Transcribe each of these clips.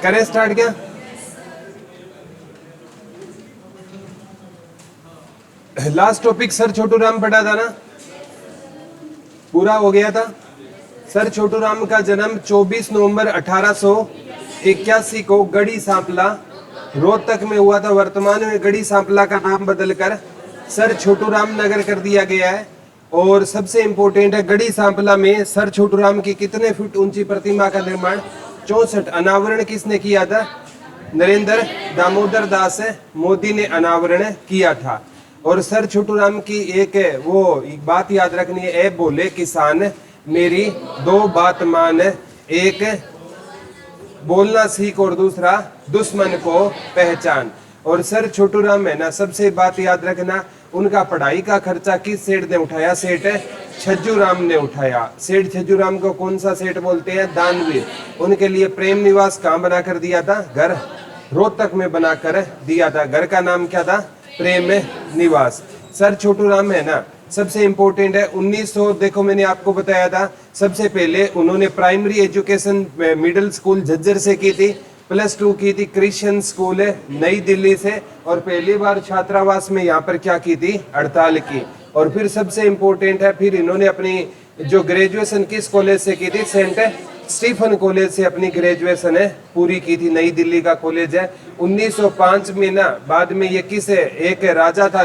करें स्टार्ट क्या? Last topic sir Chhotu Ram पढ़ा था ना, पूरा हो गया था। सर छोटू राम का जन्म 24 नवंबर 1881 को गढ़ी सांपला रोहतक में हुआ था। वर्तमान में गढ़ी सांपला का नाम बदलकर सर छोटू राम नगर कर दिया गया है। और सबसे इंपॉर्टेंट है, गढ़ी सांपला में सर छोटू राम की कितने फीट ऊंची प्रतिमा का निर्माण? 64। अनावरण किसने किया था? नरेंद्र दामोदर दास मोदी ने अनावरण किया था। और सर छोटू राम की एक बात याद रखनी है, ए बोले किसान मेरी दो बात मान, एक बोलना सीख और दूसरा दुश्मन को पहचान। और सर छोटू राम है ना, सबसे बात याद रखना, उनका पढ़ाई का खर्चा किस सेठ ने उठाया? सेठ छज्जू राम ने उठाया। सेठ छज्जू राम को कौन सा सेठ बोलते हैं? दानवीर। उनके लिए प्रेम निवास कहाँ बना कर दिया था? घर रोहतक में बनाकर दिया था। घर का नाम क्या था? प्रेम निवास। सर छोटू राम है ना, सबसे इंपॉर्टेंट है 1900, देखो मैंने आपको बताया था, सबसे पहले उन्होंने primary education middle school Jhajjar से की थी, +2 की थी क्रिश्चियन स्कूल नई दिल्ली से, और पहली बार छात्रावास में यहाँ पर क्या की थी? हड़ताल की। और फिर सबसे इंपॉर्टेंट है, फिर इन्होंने अपनी जो ग्रेजुएशन किस कॉलेज से की थी? सेंट स्टीफन कॉलेज से अपनी ग्रेजुएशन पूरी की थी। नई दिल्ली का कॉलेज है। 1905 में ना, बाद में ये किस एक राजा था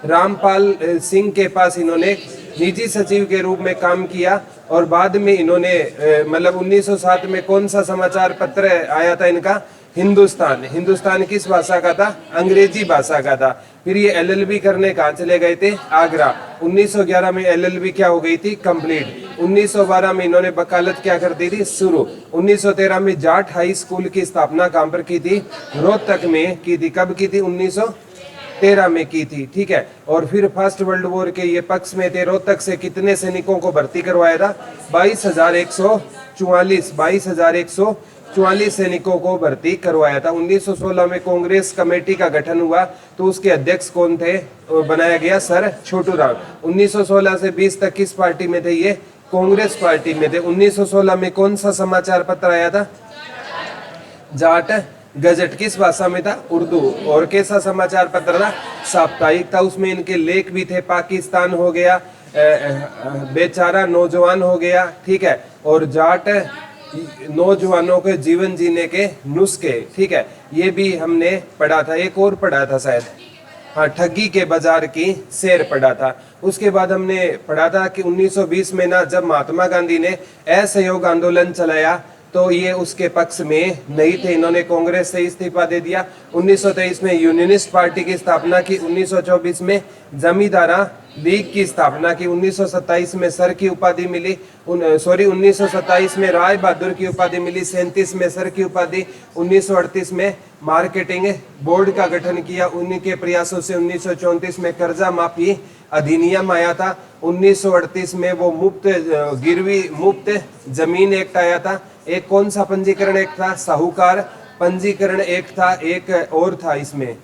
रामपाल सिंह के पास इन्होंने निजी सचिव के रूप में काम किया। और बाद में इन्होंने मतलब 1907 में कौन सा समाचार पत्र आया था इनका? हिंदुस्तान। हिंदुस्तान किस भाषा का था? अंग्रेजी भाषा का था। फिर ये LLB करने कहाँ चले गए थे? आगरा। 1911 में LLB क्या हो गई थी? कंप्लीट। 1912 में इन्होंने वकालत क्या कर दी थी? शुरू। 1913 में जाट हाई स्कूल की स्थापना कहाँ पर की थी? रोहतक में की थी। कब की थी? 1913 में की थी। ठीक है। और फिर फर्स्ट वर्ल्ड वॉर के ये पक्ष में थे। रोहतक से कितने सैनिकों को भर्ती करवाया था? 22,144। 22,144 सैनिकों को भर्ती करवाया था। 1916 में कांग्रेस कमेटी का गठन हुआ, तो उसके अध्यक्ष कौन थे? बनाया गया सर छोटू राम। 1916 से 20 तक किस पार्टी में थे ये? कांग्रेस पार्टी में थे। 1916 में कौन सा समाचार पत्र आया था? जाट गजट। किस भाषा में था? उर्दू। और कैसा समाचार पत्र था? साप्ताहिक था। उसमें इनके लेख भी थे। पाकिस्तान हो गया, बेचारा नौजवान हो गया, ठीक है, और जाट नौजवानों के जीवन जीने के नुस्खे, ठीक है, ये भी हमने पढ़ा था। एक और पढ़ा था शायद, हाँ, ठगी के बाजार की शेर पढ़ा था। उसके बाद हमने पढ़ा था कि 1920 में ना, जब महात्मा गांधी ने असहयोग आंदोलन चलाया, तो ये उसके पक्ष में नहीं थे, इन्होंने कांग्रेस से इस्तीफा दे दिया। 1923 में यूनियनिस्ट पार्टी की स्थापना की। 1924 में जमींदारा लीग की स्थापना की। 1927 में सर की उपाधि मिली। 1927 में राय बहादुर की उपाधि मिली। 37 में सर की उपाधि। 1938 में मार्केटिंग बोर्ड का गठन किया। उन्हीं के प्रयासों से 1934 में कर्जा माफी अधिनियम आया था। 1938 में वो मुफ्त गिरवी मुफ्त जमीन एक्ट आया था। एक कौन सा पंजीकरण एक्ट था? साहूकार पंजीकरण एक्ट था। एक और था इसमें,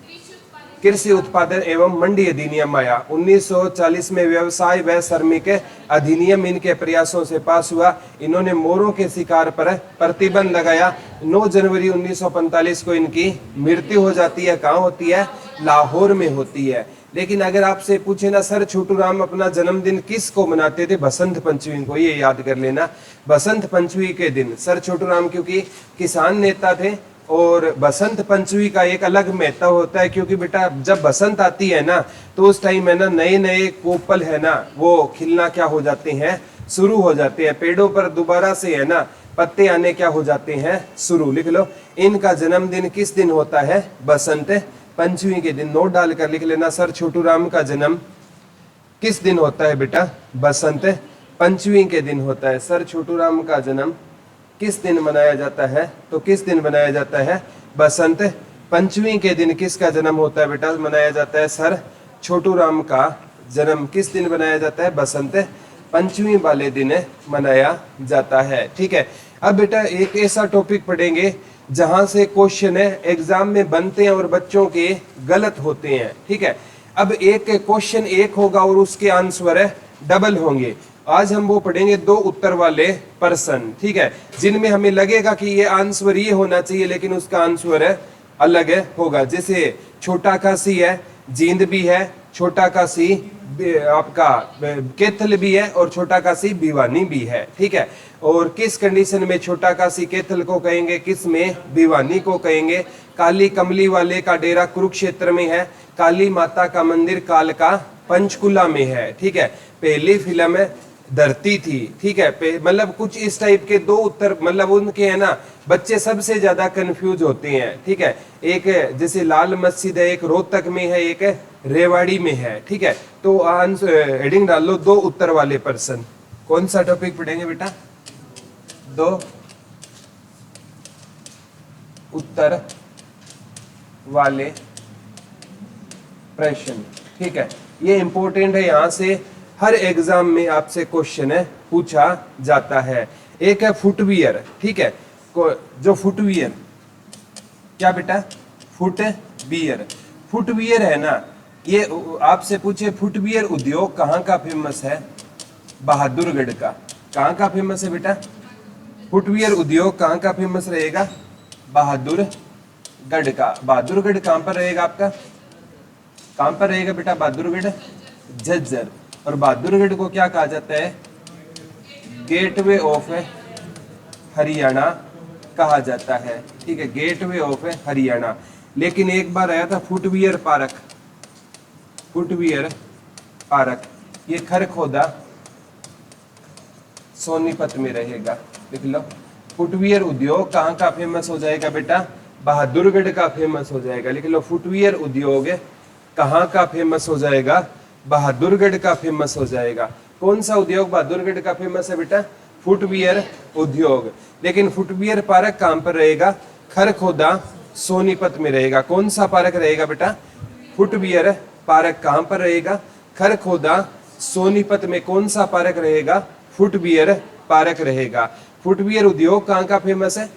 कृषि उत्पादन एवं मंडी अधिनियम आया। 1940 में व्यवसाय व श्रमिक अधिनियम इनके प्रयासों से पास हुआ। इन्होंने मोरों के शिकार पर प्रतिबंध लगाया। 9 जनवरी 1945 को इनकी मृत्यु हो जाती है। कहाँ होती है? लाहौर में होती है। लेकिन अगर आपसे पूछे ना, सर छोटू राम अपना जन्मदिन किस को मनाते थे? बसंत पंचमी को। ये याद कर लेना, बसंत पंचमी के दिन सर छोटू राम, क्योंकि किसान नेता थे, और बसंत पंचमी का एक अलग महत्व होता है, क्योंकि बेटा जब बसंत आती है ना, तो उस टाइम है ना, नए नए कोपल है ना, वो खिलना क्या हो जाते हैं? शुरू हो जाते हैं। पेड़ों पर दोबारा से है ना पत्ते आने क्या हो जाते हैं? शुरू। लिख लो, इनका जन्मदिन किस दिन होता है? बसंत पंचमी के दिन। नोट डालकर लिख लेना, सर छोटू राम का जन्म किस दिन होता है बेटा? बसंत पंचमी के दिन होता है। सर छोटू राम का जन्म किस दिन मनाया जाता है? तो किस दिन मनाया जाता है? बसंत पंचमी के दिन। किसका जन्म होता है बेटा? मनाया जाता है सर छोटू राम का जन्म किस दिन मनाया जाता है? बसंत पंचमी वाले दिन मनाया जाता है। ठीक है। अब बेटा एक ऐसा टॉपिक पढ़ेंगे जहां से क्वेश्चन है एग्जाम में बनते हैं और बच्चों के गलत होते हैं। ठीक है। अब एक क्वेश्चन एक होगा और उसके आंसर डबल होंगे, आज हम वो पढ़ेंगे दो उत्तर वाले प्रश्न, ठीक है, जिनमें हमें लगेगा कि ये आंसर ये होना चाहिए लेकिन उसका आंसर अलग होगा। जैसे छोटा का सी है, जींद भी है, छोटा का सी आपका कैथल भी है और छोटा का सी भिवानी भी है, ठीक है। और किस कंडीशन में छोटा का सी कैथल को कहेंगे, किस में भिवानी को कहेंगे। काली कमली वाले का डेरा कुरुक्षेत्र में है, काली माता का मंदिर काल का पंचकुला में है, ठीक है। पहली फिल्म धरती थी, ठीक है। मतलब कुछ इस टाइप के दो उत्तर, मतलब उनके है ना, बच्चे सबसे ज्यादा कंफ्यूज होते हैं, ठीक है। एक जैसे लाल मस्जिद है, एक रोहतक में है, एक रेवाड़ी में है, ठीक है। तो आंसर हेडिंग डाल लो दो उत्तर वाले प्रश्न। कौन सा टॉपिक पढ़ेंगे बेटा? दो उत्तर वाले प्रश्न, ठीक है। ये इंपॉर्टेंट है, यहां से हर एग्जाम में आपसे क्वेश्चन है पूछा जाता है। एक है फुटवियर, ठीक है। जो फुटवियर, क्या बेटा? फुटवियर। फुटवियर है ना, ये आपसे पूछे फुटवियर उद्योग कहाँ का फेमस है? बहादुरगढ़ का। कहाँ का फेमस है बेटा? फुटवियर उद्योग कहाँ का फेमस रहेगा? बहादुरगढ़ का। बहादुरगढ़ कहाँ पर रहेगा आपका? कहाँ पर रहेगा बेटा बहादुरगढ़? झज्जर। और बहादुरगढ़ को क्या कहा जाता है? गेटवे ऑफ हरियाणा कहा जाता है, ठीक है, गेटवे ऑफ हरियाणा। लेकिन एक बार आया था फुटवियर पार्क, फुटवियर पार्क, ये खरखोदा सोनीपत में रहेगा, लिख लो। फुटवियर उद्योग कहाँ का फेमस हो जाएगा बेटा? बहादुरगढ़ का फेमस हो जाएगा, लिख लो। फुटवियर उद्योग कहाँ का फेमस हो जाएगा? बहादुरगढ़ का फेमस हो जाएगा। कौन सा उद्योग बहादुरगढ़ का फेमस है बेटा? फुटवियर उद्योग। लेकिन फुटवियर पार्क कहां पर रहेगा? खरखोदा सोनीपत में रहेगा। कौन सा पार्क रहेगा बेटा? फुटवियर पार्क कहां पर रहेगा? खरखोदा सोनीपत में। कौन सा पार्क रहेगा? फुटवियर पार्क रहेगा। फुटवियर उद्योग कहां का फेमस है?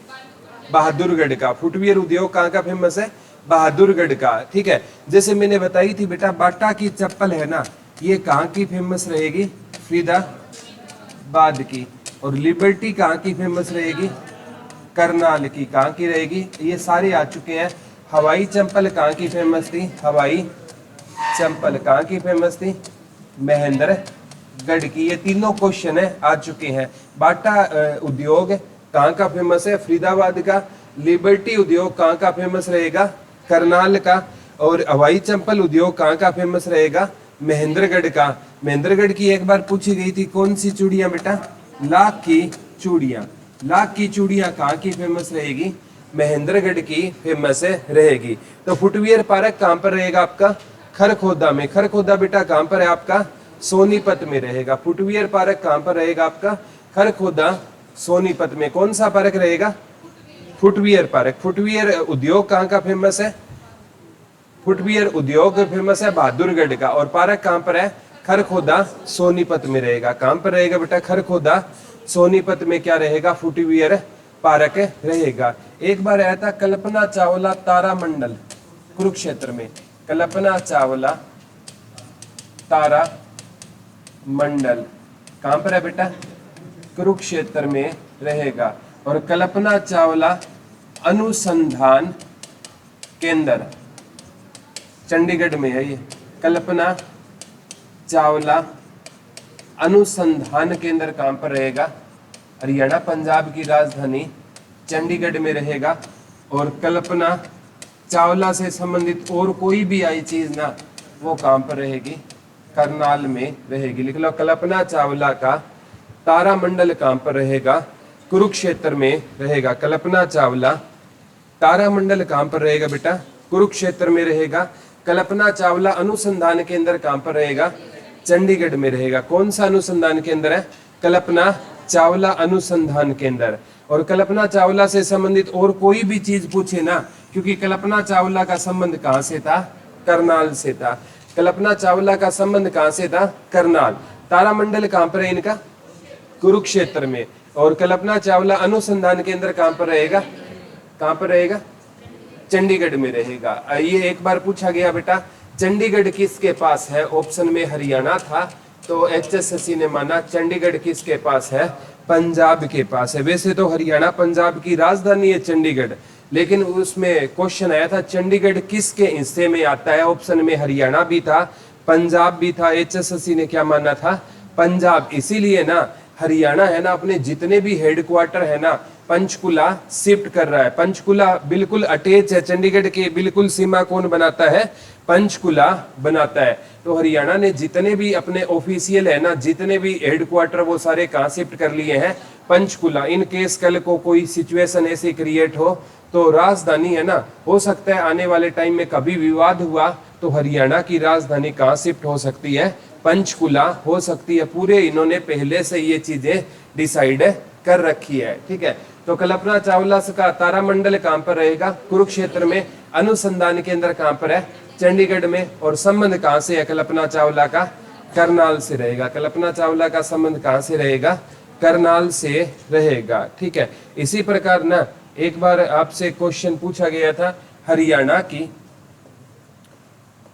बहादुरगढ़ का। फुटवियर उद्योग कहां का फेमस है? बहादुरगढ़ का, ठीक है। जैसे मैंने बताई थी बेटा, बाटा की चप्पल है ना, ये कहाँ की फेमस रहेगी? फरीदाबाद की। और लिबर्टी कहाँ की फेमस रहेगी? करनाल की। कहाँ की रहेगी? ये सारे आ चुके हैं। हवाई चंपल कहाँ की फेमस थी? हवाई चंपल कहाँ की फेमस थी? महेंद्रगढ़ की। ये तीनों क्वेश्चन है आ चुके हैं। बाटा उद्योग कहाँ का फेमस है? फरीदाबाद का। लिबर्टी उद्योग कहाँ का फेमस रहेगा? करनाल का। और हवाई चंपल उद्योग कहाँ का फेमस रहेगा? महेंद्रगढ़ का। महेंद्रगढ़ की एक बार पूछी गई थी, कौन सी चूड़ियां बेटा? लाख की चूड़ियां। लाख की चूड़ियां कहाँ की फेमस रहेगी? महेंद्रगढ़ की फेमस रहेगी। तो फुटवियर पार्क कहाँ पर रहेगा आपका? खरखोदा में। खरखोदा बेटा कहाँ पर है आपका? सोनीपत में रहेगा। फुटवियर पार्क कहाँ पर रहेगा आपका? खरखोदा सोनीपत में। कौन सा पार्क रहेगा? Footwear park. फुटवियर उद्योग कहाँ का फेमस है? फुटवियर उद्योग फेमस है बहादुरगढ़ का। और पार्क कहाँ पर है? खरखोदा सोनीपत में रहेगा। कहाँ पर रहेगा बेटा? खरखोदा सोनीपत में क्या रहेगा? फुटवियर पार्क रहेगा। एक बार आया था कल्पना चावला तारामंडल कुरुक्षेत्र में। कल्पना चावला तारा मंडल कहाँ पर है बेटा? कुरुक्षेत्र में रहेगा। और कल्पना चावला अनुसंधान केंद्र चंडीगढ़ में है। ये कल्पना चावला अनुसंधान केंद्र कहाँ पर रहेगा? हरियाणा पंजाब की राजधानी चंडीगढ़ में रहेगा। और कल्पना चावला से संबंधित और कोई भी आई चीज ना, वो कहाँ पर रहेगी? करनाल में रहेगी। लिख लो, कल्पना चावला का तारामंडल कहाँ पर रहेगा? कुरुक्षेत्र में रहेगा। कल्पना चावला तारामंडल कहाँ पर रहेगा बेटा? कुरुक्षेत्र में रहेगा। कल्पना चावला अनुसंधान केंद्र कहाँ पर रहेगा? चंडीगढ़ में रहेगा। कौन सा अनुसंधान केंद्र है? कल्पना चावला अनुसंधान केंद्र। और कल्पना चावला से संबंधित और कोई भी चीज पूछे ना, क्योंकि कल्पना चावला का संबंध कहाँ से था? करनाल से था। कल्पना चावला का संबंध कहाँ से था? करनाल। तारामंडल कहाँ पर है इनका? कुरुक्षेत्र में। और कल्पना चावला अनुसंधान केंद्र कहाँ पर रहेगा? कहाँ पर रहेगा? चंडीगढ़ में रहेगा। ये एक बार पूछा गया बेटा, चंडीगढ़ किसके पास है? ऑप्शन में हरियाणा था, तो HSSC ने माना चंडीगढ़ किसके पास है, पंजाब के पास है। वैसे तो हरियाणा पंजाब की राजधानी है चंडीगढ़, लेकिन उसमें क्वेश्चन आया था चंडीगढ़ किसके हिस्से में आता है। ऑप्शन में हरियाणा भी था, पंजाब भी था। HSSC ने क्या माना था, पंजाब। इसीलिए ना हरियाणा है ना अपने जितने भी हेडक्वार्टर है ना पंचकुला शिफ्ट कर रहा है। पंचकुला बिल्कुल अटैच है चंडीगढ़ के, बिल्कुल सीमा कौन बनाता है, पंचकुला बनाता है। तो हरियाणा ने जितने भी अपने ऑफिशियल है ना, जितने भी हेडक्वार्टर वो सारे कहाँ शिफ्ट कर लिए हैं, पंचकुला। इन केस कल को कोई सिचुएशन ऐसी क्रिएट हो तो राजधानी है ना, हो सकता है आने वाले टाइम में कभी विवाद हुआ तो हरियाणा की राजधानी कहाँ शिफ्ट हो सकती है, पंचकुला हो सकती है। पूरे इन्होंने पहले से ये चीजें डिसाइड कर रखी है, ठीक है। तो कल्पना चावला का तारामंडल कहाँ पर रहेगा, कुरुक्षेत्र में। अनुसंधान केंद्र कहाँ पर है, चंडीगढ़ में। और संबंध कहाँ से है कल्पना चावला का, करनाल से रहेगा। कल्पना चावला का संबंध कहाँ से रहेगा, करनाल से रहेगा, ठीक है। इसी प्रकार ना एक बार आपसे क्वेश्चन पूछा गया था हरियाणा की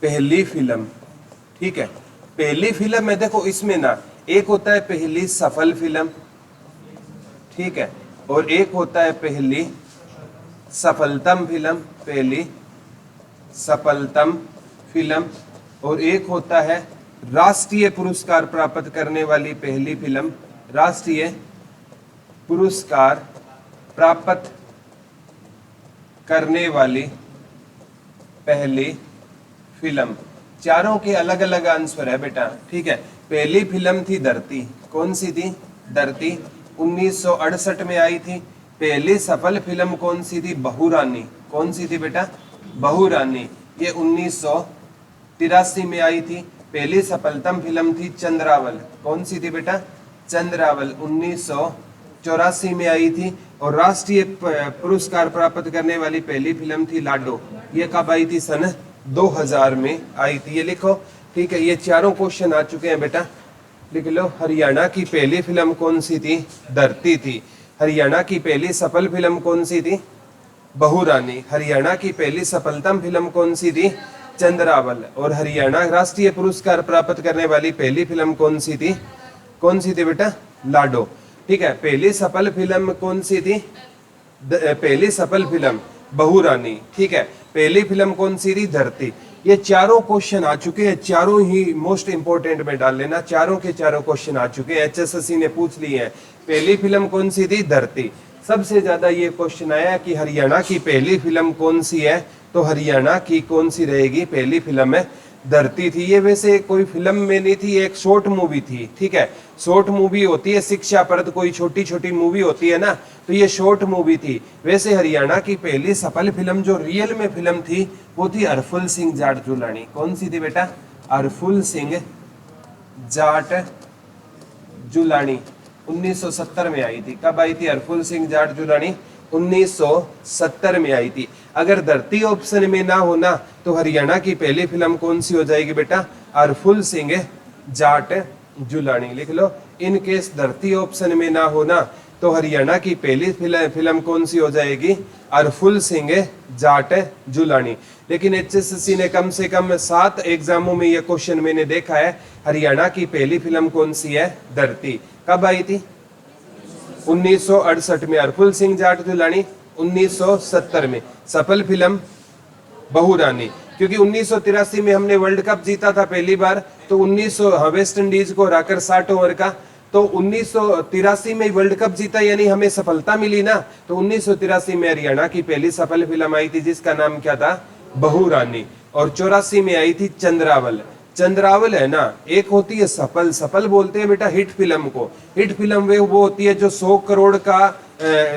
पहली फिल्म, ठीक है। पहली फिल्म में देखो इसमें ना एक होता है पहली सफल फिल्म, ठीक है, और एक होता है पहली सफलतम फिल्म, पहली सफलतम फिल्म। और एक होता है राष्ट्रीय पुरस्कार प्राप्त करने वाली पहली फिल्म, राष्ट्रीय पुरस्कार प्राप्त करने वाली पहली फिल्म। चारों के अलग अलग आंसर है बेटा, ठीक है। पहली फिल्म थी धरती, कौन सी थी, धरती, 1968 में आई थी। पहली सफल फिल्म कौन सी थी, बहुरानी, कौन सी थी बेटा, बहुरानी, ये 1983 में आई थी। पहली सफलतम फिल्म थी चंद्रावल, कौन सी थी बेटा, चंद्रावल, 1984 में आई थी। और राष्ट्रीय पुरस्कार प्राप्त करने वाली पहली फिल्म थी लाडो, ये कब आई थी, सन 2000 में आई थी। ये लिखो, ठीक है। ये चारों क्वेश्चन आ चुके हैं बेटा, लिख लो। हरियाणा की पहली फिल्म कौन सी थी, धरती थी। हरियाणा की पहली सफल फिल्म कौन सी थी, बहुरानी। हरियाणा की पहली सफलतम फिल्म कौन सी थी, चंद्रावल। और हरियाणा राष्ट्रीय पुरस्कार प्राप्त करने वाली पहली फिल्म कौन सी थी, कौन सी थी बेटा, लाडो, ठीक है। पहली सफल फिल्म कौन सी थी, पहली सफल फिल्म बहुरानी, ठीक है। पहली फिल्म कौन सी थी, धरती। ये चारों क्वेश्चन आ चुके हैं, चारों ही मोस्ट इंपोर्टेंट में डाल लेना। चारों के चारों क्वेश्चन आ चुके हैं, HSSC ने पूछ लिए हैं। पहली फिल्म कौन सी थी, धरती। सबसे ज्यादा ये क्वेश्चन आया कि हरियाणा की पहली फिल्म कौन सी है, तो हरियाणा की कौन सी रहेगी, पहली फिल्म है धरती थी। ये वैसे कोई फिल्म में नहीं थी, एक शॉर्ट मूवी थी, ठीक है। शॉर्ट मूवी होती है शिक्षाप्रद, कोई छोटी छोटी मूवी होती है ना, तो ये शॉर्ट मूवी थी। वैसे हरियाणा की पहली सफल फिल्म जो रियल में फिल्म थी वो थी हरफुल सिंह जाट जुलानी। कौन सी थी बेटा, हरफुल सिंह जाट जुलानी, 1970 में आई थी। कब आई थी हरफुल सिंह जाट जुलानी, 1970 में आई थी। अगर धरती ऑप्शन में ना होना तो हरियाणा की पहली फिल्म कौन सी हो जाएगी बेटा, हरफुल सिंह जाट जुलानी, लिख लो। इन केस धरती ऑप्शन में ना होना तो हरियाणा की पहली फिल्म कौन सी हो जाएगी, हरफुल सिंह जाट जुलानी। लेकिन HSSC ने कम से कम 7 एग्जामों में यह क्वेश्चन मैंने देखा है, हरियाणा की पहली फिल्म कौन सी है, धरती। कब आई थी, 1968 में। हरफुल सिंह जाट जुलानी 1970 में। सफल फिल्म बहुरानी, क्योंकि 1983 में हमने वर्ल्ड कप जीता था पहली बार, तो 1900 वेस्ट इंडीज को हराकर 60 ओवर का, तो 1983 में वर्ल्ड कप जीता, यानी हमें सफलता मिली ना। तो 1983 में हरियाणा की पहली सफल फिल्म आई थी जिसका नाम क्या था, बहुरानी। और 84 में आई थी चंद्रावल। चंद्रावल है ना, एक होती है सफल, सफल बोलते हैं बेटा हिट फिल्म को। हिट फिल्म वो होती है जो 100 करोड़ का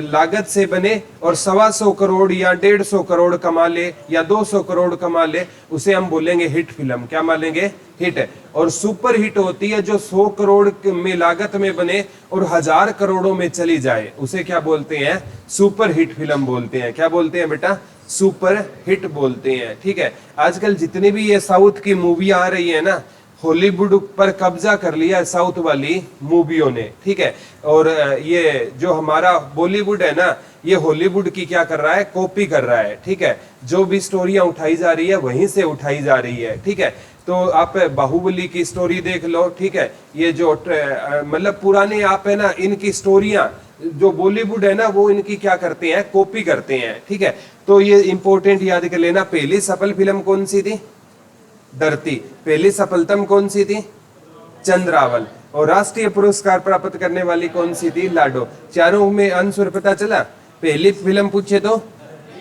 लागत से बने और 125 करोड़ या 150 करोड़ कमा ले या 200 करोड़ कमा ले, उसे हम बोलेंगे हिट फिल्म। क्या मानेंगे, हिट है। और सुपर हिट होती है जो 100 करोड़ में लागत में बने और 1000 करोड़ों में चली जाए, उसे क्या बोलते हैं, सुपर हिट फिल्म बोलते हैं। क्या बोलते हैं बेटा, सुपर हिट बोलते हैं, ठीक है। आजकल जितनी भी ये साउथ की मूवी आ रही है ना, हॉलीवुड पर कब्जा कर लिया है साउथ वाली मूवियों ने, ठीक है। और ये जो हमारा बॉलीवुड है ना, ये हॉलीवुड की क्या कर रहा है, कॉपी कर रहा है, ठीक है। जो भी स्टोरियां उठाई जा रही है वहीं से उठाई जा रही है, ठीक है। तो आप बाहुबली की स्टोरी देख लो, ठीक है। ये जो मतलब पुराने आप है ना, इनकी स्टोरियां जो बॉलीवुड है ना, वो इनकी क्या करते हैं, कॉपी करते हैं, ठीक है। तो ये इंपॉर्टेंट याद कर लेना। पहली सफल फिल्म कौन सी थी? धरती। पहली सफलतम कौन सी थी? चंद्रावल। और राष्ट्रीय पुरस्कार प्राप्त करने वाली कौन सी थी? लाडो। चारों में आंसर पता चला। पहली फिल्म पूछे तो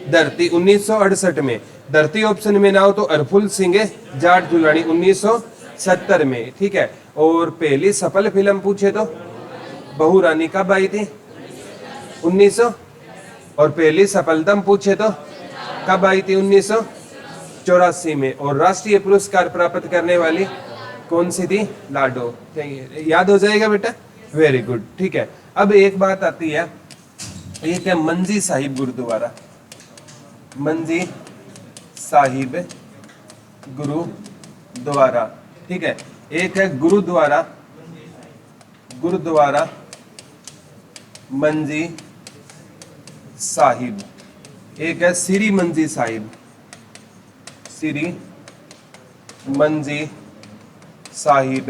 धरती 1968 में, धरती ऑप्शन में ना हो तो अरफुल सिंह जाट जुलानी 1970 में, ठीक है। और पहली सफल फिल्म पूछे तो बहू रानी कब आई थी? 1900। और पहली सफलतम पूछे तो कब आई थी? 1984 में। और राष्ट्रीय पुरस्कार प्राप्त करने वाली कौन सी थी? लाडो। याद हो जाएगा बेटा, वेरी गुड, ठीक है। अब एक बात आती है, एक है मंजी साहिब गुरुद्वारा, मंजी साहिब गुरुद्वारा, ठीक है। एक है गुरुद्वारा, गुरुद्वारा मंजी साहिब, एक है श्री मंजी साहिब, श्री मंजी साहिब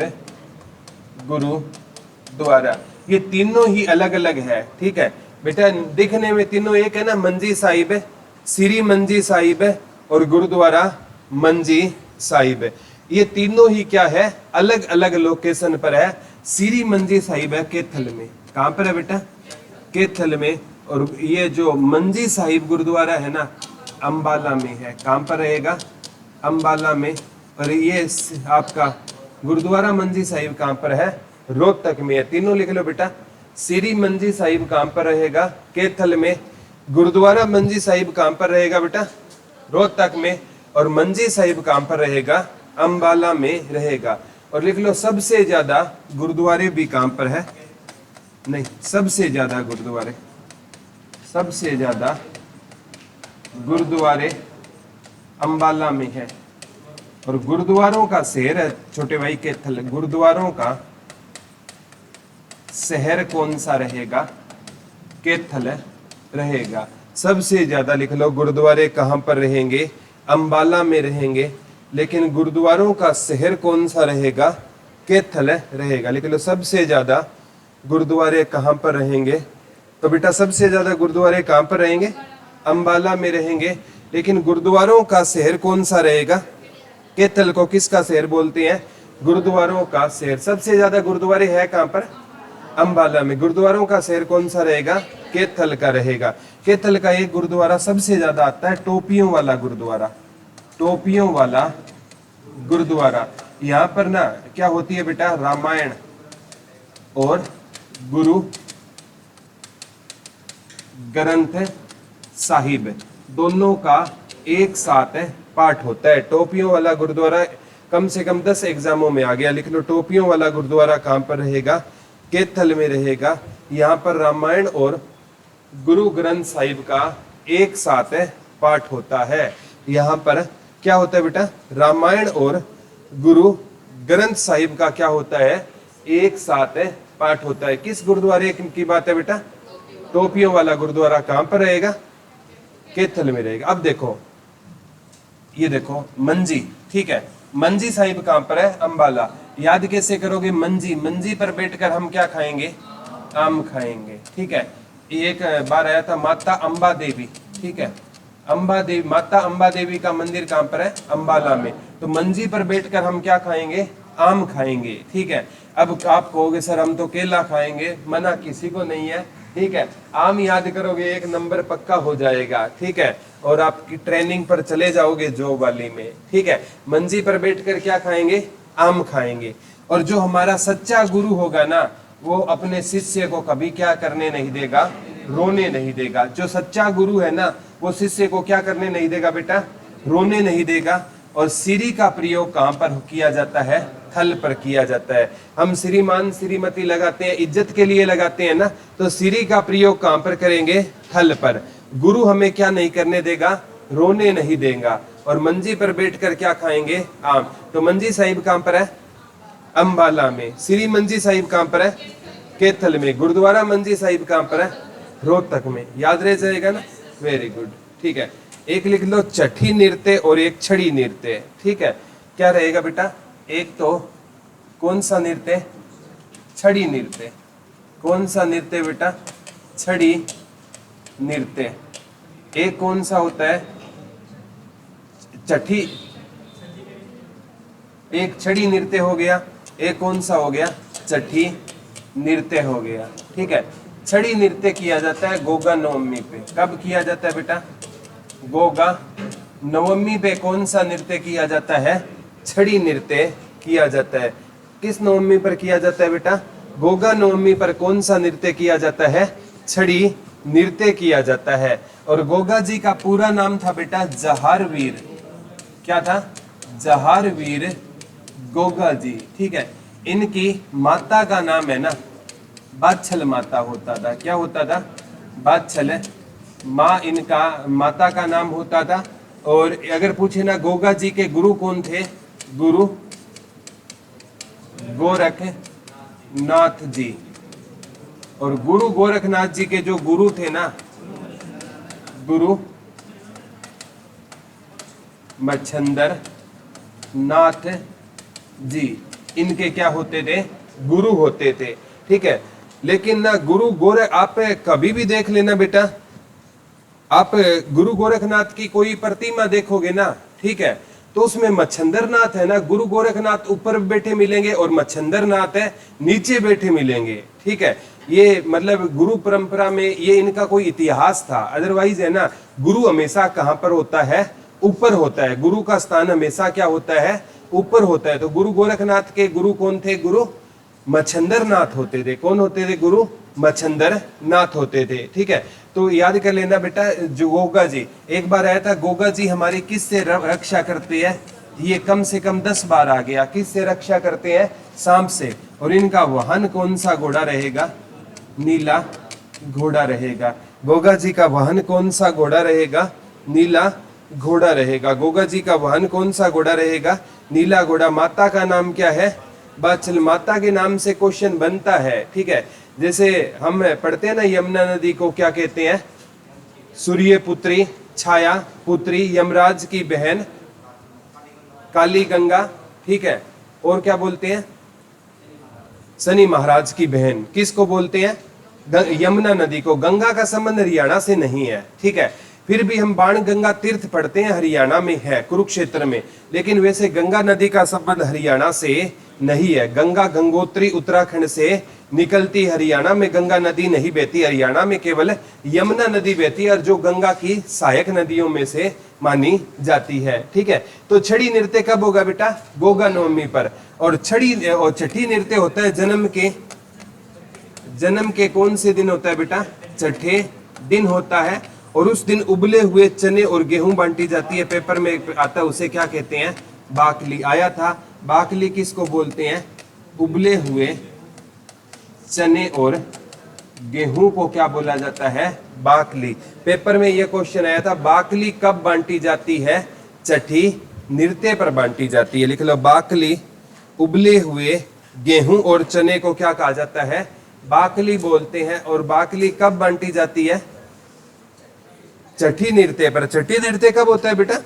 गुरुद्वारा। ये तीनों ही अलग अलग है, ठीक है बेटा। दिखने में तीनों एक है ना, मंजी साहिब है, श्री मंजी साहिब है और गुरुद्वारा मंजी साहिब है। ये तीनों ही क्या है, अलग अलग लोकेशन पर है। श्री मंजी साहिब है कैथल में। कहां पर है बेटा? कैथल में। और ये जो मंजी साहिब गुरुद्वारा है ना, अंबाला में है। कहां पर रहेगा? अंबाला में। और ये आपका गुरुद्वारा मंजी साहिब कहां पर है? रोहतक में है। तीनों लिख लो बेटा। श्री मंजी साहिब कहां पर रहेगा? कैथल में। गुरुद्वारा मंजी साहिब कहां पर रहेगा बेटा? रोहतक में। और मंजी साहिब कहां पर रहेगा? अंबाला में रहेगा। और लिख लो सबसे ज्यादा गुरुद्वारे भी कहां पर है? नहीं, सबसे ज्यादा गुरुद्वारे, सबसे ज्यादा गुरुद्वारे अंबाला में है। और गुरुद्वारों का शहर है छोटे भाई कैथल। गुरुद्वारों का शहर कौन सा रहेगा? कैथल रहेगा। सबसे ज्यादा लिख लो गुरुद्वारे कहां पर रहेंगे? अंबाला में रहेंगे। लेकिन गुरुद्वारों का शहर कौन सा रहेगा? कैथल रहेगा। लिख लो सबसे ज्यादा गुरुद्वारे कहां पर रहेंगे? तो बेटा सबसे ज्यादा गुरुद्वारे कहां पर रहेंगे? अंबाला में रहेंगे। लेकिन गुरुद्वारों का शहर कौन सा रहेगा? कैथल को किसका शहर बोलते हैं? गुरुद्वारों का शहर। सबसे ज्यादा गुरुद्वारे है कहां पर? अंबाला में। गुरुद्वारों का शहर कौन सा रहेगा? कैथल का रहेगा। कैथल का एक गुरुद्वारा सबसे ज्यादा आता है, टोपियों वाला गुरुद्वारा, टोपियों वाला गुरुद्वारा। यहाँ पर ना क्या होती है बेटा? रामायण और गुरु ग्रंथ साहिब दोनों का एक साथ पाठ होता है। टोपियों वाला गुरुद्वारा कम से कम 10 एग्जामों में आ गया। लिख लो टोपियों वाला गुरुद्वारा कहां पर रहेगा? कैथल में रहेगा। यहाँ पर रामायण और गुरु ग्रंथ साहिब का एक साथ पाठ होता है। यहाँ पर क्या होता है बेटा? रामायण और गुरु ग्रंथ साहिब का क्या होता है? एक साथ पाठ होता है। किस गुरुद्वारे की बात है बेटा? टोपियों वाला गुरुद्वारा कहां पर रहेगा? कैथल में रहेगा। अब देखो, ये देखो मंजी, ठीक है। मंजी साहिब कहां पर है? अंबाला। याद कैसे करोगे? मंजी, मंजी पर बैठकर हम क्या खाएंगे? आम खाएंगे, ठीक है। एक बार आया था माता अंबा देवी, ठीक है। अंबा देवी, माता अंबा देवी का मंदिर कहां पर है? अंबाला में। तो मंजी पर बैठकर हम क्या खाएंगे? आम खाएंगे, ठीक है। अब आप कहोगे सर हम तो केला खाएंगे, मना किसी को नहीं है, ठीक है। आम याद करोगे एक नंबर पक्का हो जाएगा, ठीक है। और आपकी ट्रेनिंग पर चले जाओगे जॉब वाली में, ठीक है। मंजी पर बैठकर क्या खाएंगे? आम खाएंगे। और जो हमारा सच्चा गुरु होगा ना, वो अपने शिष्य को कभी क्या करने नहीं देगा? रोने नहीं देगा। जो सच्चा गुरु है ना, वो शिष्य को क्या करने नहीं देगा बेटा? रोने नहीं देगा। और श्री का प्रयोग कहां पर किया जाता है? थल पर किया जाता है। हम श्रीमान श्रीमती लगाते हैं, इज्जत के लिए लगाते हैं ना, तो श्री का प्रयोग कहां पर करेंगे? थल पर। गुरु हमें क्या नहीं करने देगा? रोने नहीं देगा। और मंजी पर बैठकर क्या खाएंगे? आम। तो मंजी साहिब कहां पर है? अंबाला में। श्री मंजी साहिब कहां पर है? कैथल में। गुरुद्वारा मंजी साहिब कहां पर है? रोहतक में। याद रह जाएगा ना, वेरी गुड, ठीक है। एक लिख लो छठी नृत्य और एक छड़ी नृत्य, ठीक है। क्या रहेगा बेटा? एक तो कौन सा नृत्य? छड़ी नृत्य। कौन सा नृत्य बेटा? छड़ी नृत्य। एक कौन सा होता है? छठी। एक छड़ी नृत्य हो गया, एक कौन सा हो गया? छठी नृत्य हो गया। ठीक है, छड़ी नृत्य किया जाता है गोगा नवमी पे। कब किया जाता है बेटा? गोगा नवमी पे कौन सा नृत्य किया जाता है? छड़ी नृत्य किया जाता है। किस नवमी पर किया जाता है बेटा? गोगा नवमी पर कौन सा नृत्य किया जाता है? छड़ी नृत्य किया जाता है। और गोगा जी का पूरा नाम था बेटा जहारवीर। क्या था? जहारवीर गोगा जी। ठीक है, इनकी माता का नाम है ना बादछल माता होता था। क्या होता था? बादछल माँ इनका माता का नाम होता था। और अगर पूछे ना गोगा जी के गुरु कौन थे? गुरु गोरखनाथ जी। और गुरु गोरखनाथ जी के जो गुरु थे ना, गुरु मच्छंदर नाथ जी, इनके क्या होते थे? गुरु होते थे। ठीक है, लेकिन ना गुरु गोरख, आप कभी भी देख लेना बेटा, आप गुरु गोरखनाथ की कोई प्रतिमा देखोगे ना, ठीक है, तो उसमें मच्छंदर नाथ है ना, गुरु गोरखनाथ ऊपर बैठे मिलेंगे और मच्छंदर नाथ है नीचे बैठे मिलेंगे। ठीक है, ये मतलब गुरु परंपरा में ये इनका कोई इतिहास था। अदरवाइज है ना, गुरु हमेशा कहाँ पर होता है? ऊपर होता है। गुरु का स्थान हमेशा क्या होता है? ऊपर होता है। तो गुरु गोरखनाथ के गुरु कौन थे? गुरु मच्छंदर नाथ होते थे। कौन होते थे? गुरु मच्छंदर नाथ होते थे। ठीक है, तो याद कर लेना बेटा, जो गोगा जी एक बार आया था, गोगा जी हमारी किससे रक्षा करते हैं? ये कम से कम 10 बार आ गया। किससे रक्षा करते हैं? सांप से। और इनका वाहन कौन सा घोड़ा रहेगा? नीला घोड़ा रहेगा। गोगा जी का वाहन कौन सा घोड़ा रहेगा? नीला घोड़ा रहेगा। गोगा जी का वाहन कौन सा घोड़ा रहेगा? नीला घोड़ा। माता का नाम क्या है? बादछल। माता के नाम से क्वेश्चन बनता है। ठीक है, जैसे हम पढ़ते हैं ना, यमुना नदी को क्या कहते हैं? सूर्य पुत्री, छाया पुत्री, यमराज की बहन, काली गंगा। ठीक है, और क्या बोलते हैं? शनि महाराज की बहन। किसको बोलते हैं? यमुना नदी को। गंगा का संबंध हरियाणा से नहीं है। ठीक है, फिर भी हम बाण गंगा तीर्थ पढ़ते हैं, हरियाणा में है, कुरुक्षेत्र में। लेकिन वैसे गंगा नदी का संबंध हरियाणा से नहीं है। गंगा गंगोत्री उत्तराखंड से निकलती, हरियाणा में गंगा नदी नहीं बहती। हरियाणा में केवल यमुना नदी बहती है, और जो गंगा की सहायक नदियों में से मानी जाती है। ठीक है, तो छड़ी नृत्य कब होगा बेटा? गोगा नवमी पर। और छठी नृत्य होता है जन्म के कौन से दिन होता है बेटा? छठे दिन होता है। और उस दिन उबले हुए चने और गेहूं बांटी जाती है। पेपर में आता है, उसे क्या कहते हैं? बाकली। आया था, बाकली किसको बोलते हैं? उबले हुए चने और गेहूं को क्या बोला जाता है? बाकली। पेपर में यह क्वेश्चन आया था, बाकली कब बांटी जाती है? छठी नृत्य पर बांटी जाती है। लिख लो, बाकली उबले हुए गेहूं और चने को क्या कहा जाता है? बाकली बोलते हैं। और बाकली कब बांटी जाती है? छठी नृत्य पर। छठी नृत्य कब होता है बेटा?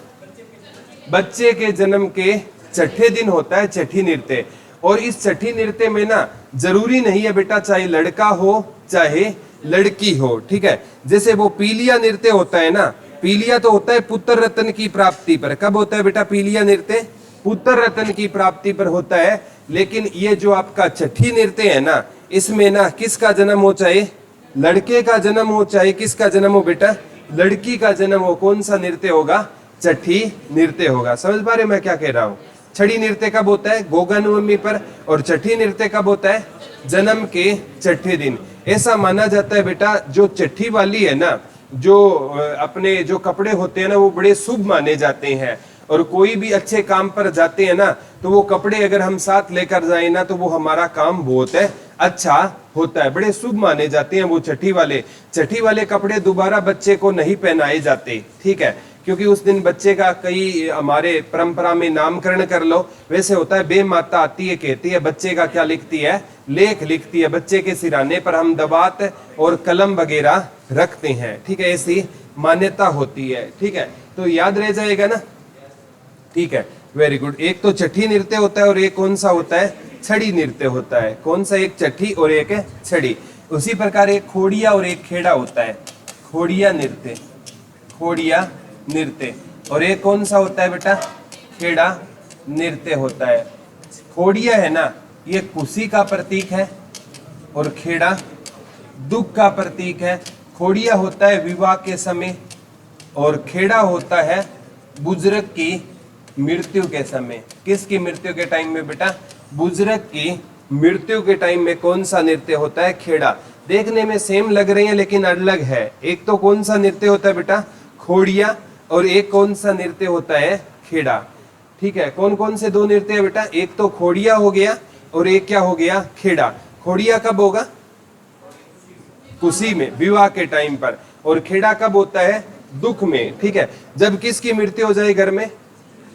बच्चे के जन्म के छठे दिन होता है छठी नृत्य। और इस छठी नृत्य में ना जरूरी नहीं है बेटा, चाहे लड़का हो चाहे लड़की हो। ठीक है, जैसे वो पीलिया नृत्य होता है ना, पीलिया तो होता है पुत्र रत्न की प्राप्ति पर। कब होता है बेटा पीलिया नृत्य? पुत्र रत्न की प्राप्ति पर होता है। लेकिन ये जो आपका छठी नृत्य है ना, इसमें ना किसका जन्म हो, चाहे लड़के का जन्म हो चाहे किसका जन्म हो बेटा, लड़की का जन्म हो, कौन सा नृत्य होगा? छठी नृत्य होगा। समझ पा रहे मैं क्या कह रहा हूँ? छठी नृत्य कब होता है? गोगा नवमी पर। और छठी नृत्य कब होता है? जन्म के छठे दिन। ऐसा माना जाता है बेटा, जो छठी वाली है ना, जो अपने जो कपड़े होते हैं ना, वो बड़े शुभ माने जाते हैं। और कोई भी अच्छे काम पर जाते हैं ना, तो वो कपड़े अगर हम साथ लेकर जाए ना, तो वो हमारा काम बहुत है अच्छा होता है, बड़े शुभ माने जाते हैं वो छठी वाले कपड़े दोबारा बच्चे को नहीं पहनाए जाते। ठीक है, क्योंकि उस दिन बच्चे का कई हमारे परंपरा में नामकरण कर लो, वैसे होता है। बे माता आती है, कहती है, बच्चे का क्या लिखती है? लेख लिखती है। बच्चे के सिराने पर हम दवात और कलम वगैरह रखते हैं। ठीक है, ऐसी मान्यता होती है। ठीक है, तो याद रह जाएगा ना? ठीक है, वेरी गुड। एक तो चट्टी नृत्य होता है और एक कौन सा होता है, छड़ी नृत्य होता है। कौन सा, एक चट्टी और एक है छड़ी। उसी प्रकार एक खोड़िया और एक खेड़ा होता है, खोड़िया नृत्य, खोड़िया नृत्य। और एक कौन सा होता है बेटा, खेड़ा नृत्य होता है। खोड़िया है ना, ये खुशी का प्रतीक है और खेड़ा दुख का प्रतीक है। खोड़िया होता है विवाह के समय और खेड़ा होता है बुजुर्ग की मृत्यु के समय। किसकी मृत्यु के टाइम में बेटा, बुजुर्ग की मृत्यु के टाइम में कौन सा नृत्य होता है, खेड़ा। देखने में सेम लग रही है लेकिन अलग है। एक तो कौन सा नृत्य होता है बेटा, खोड़िया, और एक कौन सा नृत्य होता है, खेड़ा। ठीक है, कौन कौन से दो नृत्य है बेटा, एक तो खोड़िया हो गया और एक क्या हो गया, खेड़ा। खोड़िया कब होगा, खुशी में, विवाह के टाइम पर, और खेड़ा कब होता है, दुख में। ठीक है, जब किसकी मृत्यु हो जाए घर में,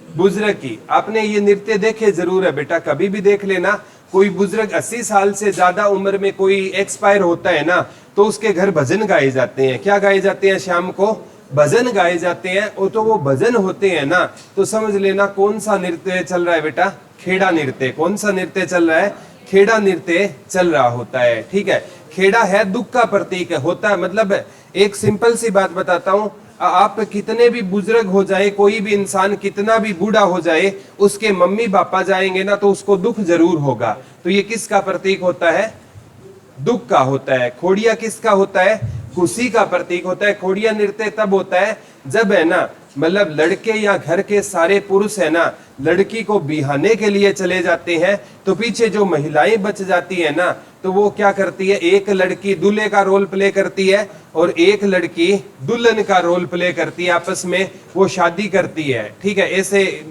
बुजुर्ग की। आपने ये नृत्य देखे जरूर है बेटा, कभी भी देख लेना। कोई बुजुर्ग 80 साल से ज्यादा उम्र में कोई एक्सपायर होता है ना, तो उसके घर भजन गाए जाते हैं। क्या गाए जाते हैं, शाम को भजन गाए जाते हैं। और तो वो भजन होते हैं ना, तो समझ लेना कौन सा नृत्य चल रहा है बेटा, खेड़ा नृत्य। कौन सा नृत्य चल रहा है, खेड़ा नृत्य चल रहा होता है। ठीक है, खेड़ा है दुख का प्रतीक होता है। मतलब एक सिंपल सी बात बताता हूं, आप कितने भी बुजुर्ग हो जाए, कोई भी इंसान कितना भी बूढ़ा हो जाए, उसके मम्मी पापा जाएंगे ना तो उसको दुख जरूर होगा। तो ये किसका प्रतीक होता है, दुख का होता है। खोड़िया किसका होता है, खुशी का प्रतीक होता है। खोड़िया नृत्य तब होता है जब है ना, मतलब लड़के या घर के सारे पुरुष है ना, लड़की को बिहाने के लिए चले जाते हैं, तो पीछे जो महिलाएं बच जाती है ना, तो वो क्या करती है, एक लड़की दूल्हे का रोल प्ले करती है और एक लड़की दुल्हन का रोल प्ले करती है। आपस में वो शादी करती है। ठीक है, ऐसे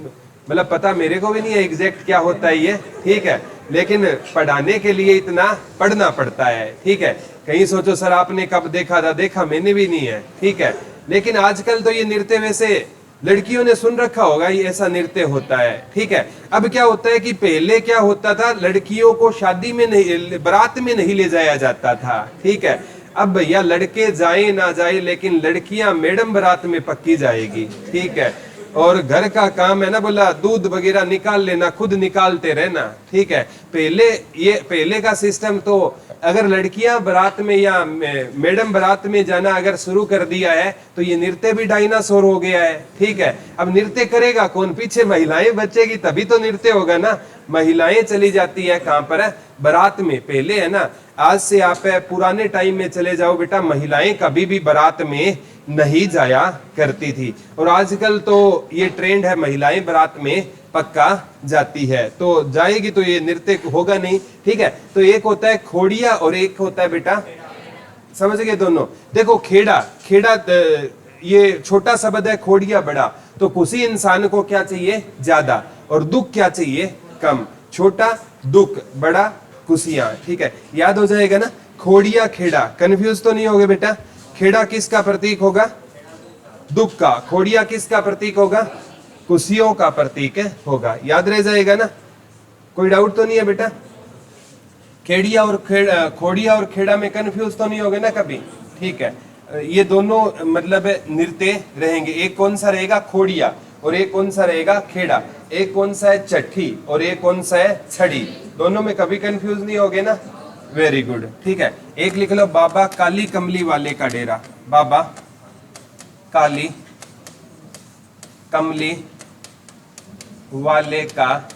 मतलब पता मेरे को भी नहीं है एग्जैक्ट क्या होता है ये। ठीक है, लेकिन पढ़ाने के लिए इतना पढ़ना पड़ता है। ठीक है, कहीं सोचो सर आपने कब देखा था, देखा मैंने भी नहीं है। ठीक है, लेकिन आजकल तो ये नृत्य वैसे लड़कियों ने सुन रखा होगा, ये ऐसा नृत्य होता है। ठीक है, अब क्या होता है कि पहले क्या होता था, लड़कियों को शादी में नहीं, बारात में नहीं ले जाया जाता था। ठीक है, अब भैया लड़के जाए ना जाए, लेकिन लड़कियां मैडम बारात में पक्की जाएगी। ठीक है, और घर का काम है ना, बोला दूध वगैरह निकाल लेना, खुद निकालते रहना। ठीक है, पहले का सिस्टम तो अगर लड़कियां बारात में या मैडम बारात में जाना अगर शुरू कर दिया है, तो ये नृत्य भी डायनासोर हो गया है। ठीक है, अब नृत्य करेगा कौन, पीछे महिलाएं बचेगी तभी तो नृत्य होगा ना। महिलाएं चली जाती है कहां पर है, बारात में। पहले है ना, आज से आप पुराने टाइम में चले जाओ बेटा, महिलाएं कभी भी बारात में नहीं जाया करती थी। और आजकल तो ये ट्रेंड है, महिलाएं बारात में पक्का जाती है, तो जाएगी तो ये नृत्य होगा नहीं। ठीक है, तो एक होता है खोड़िया और एक होता है बेटा, समझ गए दोनों। देखो खेड़ा, खेड़ा ये छोटा शब्द है, खोड़िया बड़ा। तो खुशी इंसान को क्या चाहिए, ज्यादा, और दुख क्या चाहिए, कम। छोटा दुख, बड़ा खुशियां। ठीक है, याद हो जाएगा ना, खोड़िया खेड़ा। कंफ्यूज तो नहीं होगे बेटा, खेड़ा किसका प्रतीक होगा, दुख का। खोड़िया किसका प्रतीक होगा, खुशियों का प्रतीक होगा। याद रह जाएगा ना, कोई डाउट तो नहीं है बेटा। खेड़िया और खोड़िया और खेड़ा में कंफ्यूज तो नहीं होगे ना कभी। ठीक है, ये दोनों मतलब नृत्य रहेंगे। एक कौन सा रहेगा, खोड़िया, और एक कौन सा रहेगा, खेड़ा। एक कौन सा है, चट्टी, और एक कौन सा है, छड़ी। दोनों में कभी कंफ्यूज नहीं होगे ना, वेरी गुड। ठीक है, एक लिख लो, बाबा काली कमली वाले का डेरा। बाबा काली कमली वाले का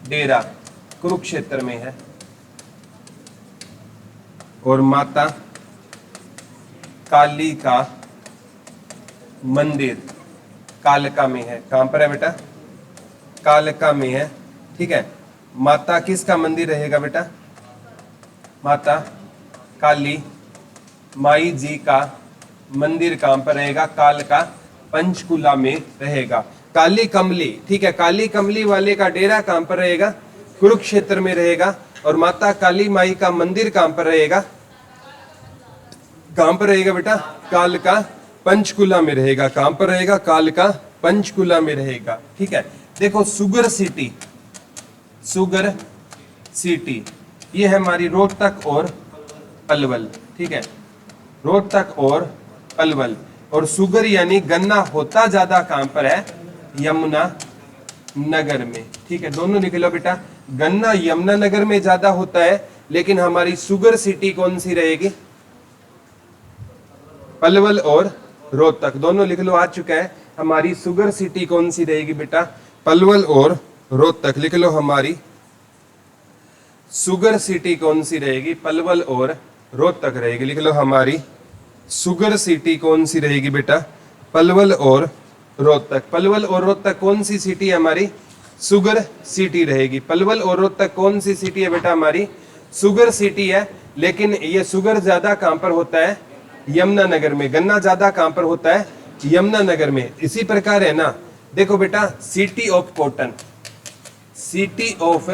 डेरा कुरुक्षेत्र में है, और माता काली का मंदिर कालका में है। कहां पर है बेटा, कालका में है। ठीक है, माता किसका मंदिर रहेगा बेटा, माता काली माई जी का मंदिर कहां पर रहेगा, कालका पंचकुला में रहेगा। काली कमली, ठीक है, काली कमली वाले का डेरा कहां पर रहेगा, कुरुक्षेत्र में रहेगा। और माता काली माई का मंदिर कहां पर रहेगा, कहां पर रहेगा बेटा, कालका पंचकुला में रहेगा। कहां पर रहेगा, कालका पंचकुला में रहेगा। ठीक है, देखो सुगर सिटी, सुगर सिटी ये है हमारी रोहतक और पलवल। ठीक है, रोहतक और पलवल। और सुगर यानी गन्ना होता ज्यादा कहां पर है, यमुना नगर में। ठीक है, दोनों लिख लो बेटा। गन्ना यमुनानगर में ज्यादा होता है, लेकिन हमारी शुगर सिटी कौन सी रहेगी? पलवल और रोहतक, दोनों लिख लो, आ चुका है। हमारी शुगर सिटी कौन सी रहेगी बेटा? पलवल और रोहतक। लिख लो, हमारी शुगर सिटी कौन सी रहेगी? पलवल और रोहतक रहेगी। लिख लो, हमारी शुगर सिटी कौन सी रहेगी बेटा? पलवल और रोहतक। पलवल और रोहतक कौन सी सिटी है हमारी? शुगर सिटी रहेगी। पलवल और रोहतक कौन सी सिटी है बेटा? हमारी शुगर सिटी है। लेकिन ये शुगर ज्यादा कहां पर होता है? यमुनानगर में। गन्ना ज्यादा कहां पर होता है? यमुनानगर में। इसी प्रकार है ना, देखो बेटा, city of cotton, city of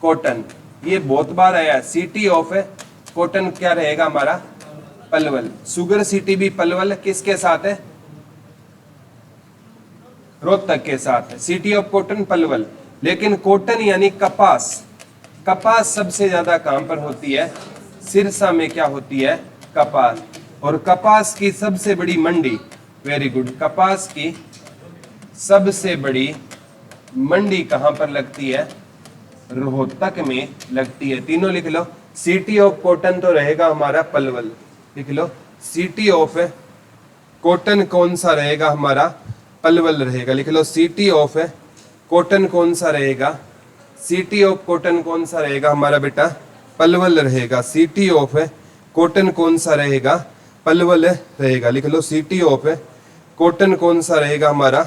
cotton, ये बहुत बार आया। सिटी ऑफ कॉटन क्या रहेगा हमारा? पलवल। शुगर सिटी भी पलवल किसके साथ है? रोहतक के साथ है। City of cotton Palwal. लेकिन कॉटन यानी कपास, कपास सबसे ज्यादा कहां पर होती है? सिरसा में क्या होती है? कपास। और कपास की सबसे बड़ी मंडी, वेरी गुड, कपास की सबसे बड़ी मंडी कहां पर लगती है? रोहतक में लगती है। तीनों लिख लो। सिटी ऑफ कॉटन तो रहेगा हमारा पलवल। लिख लो, सिटी ऑफ कॉटन कौन सा रहेगा हमारा? पलवल रहेगा। लिख लो, सिटी ऑफ कॉटन कौन सा रहेगा? सिटी ऑफ कॉटन कौन सा रहेगा हमारा बेटा? पलवल रहेगा। सिटी ऑफ कॉटन कौन सा रहेगा? पलवल रहेगा। लिख लो, सिटी ऑफ कॉटन कौन सा रहेगा हमारा?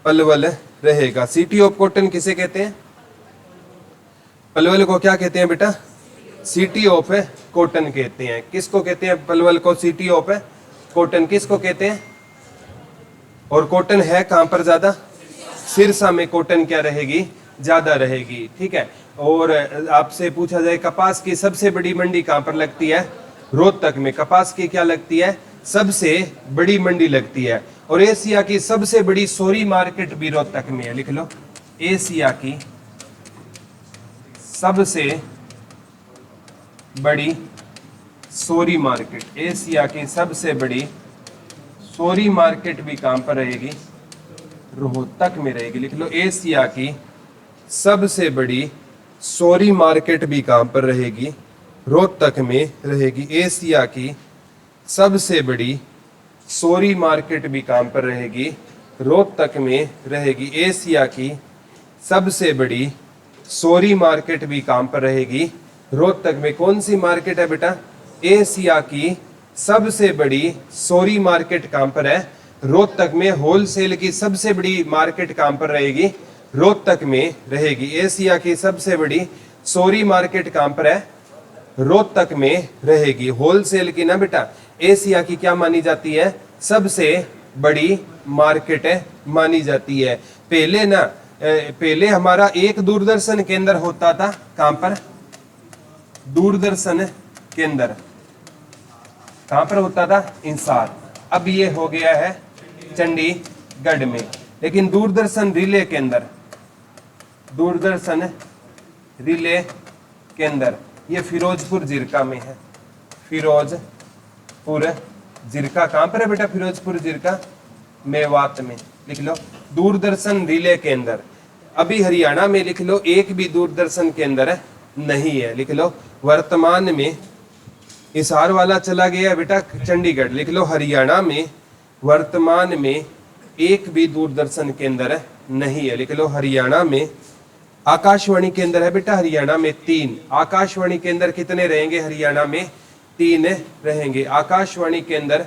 पलवल रहेगा। सिटी ऑफ कॉटन किसे कहते हैं? पलवल को क्या कहते हैं बेटा? सिटी ऑफ कॉटन कहते हैं। किसको कहते हैं पलवल को? City of cotton. किसको कहते हैं? और कॉटन है कहां पर ज्यादा? सिरसा में कॉटन क्या रहेगी? ज्यादा रहेगी। ठीक है। और आपसे पूछा जाए कपास की सबसे बड़ी मंडी कहां पर लगती है? रोहतक में। कपास की क्या लगती है? सबसे बड़ी मंडी लगती है। और एशिया की सबसे बड़ी सोरी मार्केट भी रोहतक में है। लिख लो, एशिया की सबसे बड़ी सोरी मार्केट, एशिया की सबसे बड़ी सोरी मार्केट भी कहां पर रहेगी? रोहतक में रहेगी। लिख लो, एशिया की सबसे बड़ी सोरी मार्केट भी कहां पर रहेगी? रोहतक में रहेगी। एशिया की सबसे बड़ी सोरी मार्केट भी कहां पर रहेगी? रोहतक में रहेगी। एशिया की सबसे बड़ी सोरी मार्केट भी कहां पर रहेगी? रोहतक में। कौन सी मार्केट है बेटा? एशिया की सबसे बड़ी सोरी मार्केट कहां पर है? रोहतक में। होलसेल की सबसे बड़ी मार्केट कहां पर रहेगी? रोहतक में रहेगी। एशिया की सबसे बड़ी सोरी मार्केट कहां पर है? रोहतक में रहेगी। होलसेल की ना बेटा, एशिया की क्या मानी जाती है? सबसे बड़ी मार्केट मानी जाती है। पहले ना, पहले हमारा एक दूरदर्शन केंद्र होता था। कहां पर? दूरदर्शन केंद्र कहां पर होता था? इंसार। अब ये हो गया है चंडीगढ़ में। लेकिन दूरदर्शन रिले केंद्र, दूरदर्शन रिले केंद्र ये फिरोजपुर जिरका में है। फिरोजपुर जिरका कहां पर है बेटा? फिरोजपुर जिरका, मेवात में। लिख लो, दूरदर्शन रिले केंद्र। अभी हरियाणा में लिख लो, एक भी दूरदर्शन केंद्र नहीं है। लिख लो, वर्तमान में हिसार वाला चला गया बेटा चंडीगढ़। लिख लो, हरियाणा में वर्तमान में एक भी दूरदर्शन केंद्र नहीं है। लिख लो, हरियाणा में आकाशवाणी केंद्र है बेटा हरियाणा में 3। आकाशवाणी केंद्र कितने रहेंगे हरियाणा में? 3 रहेंगे। आकाशवाणी केंद्र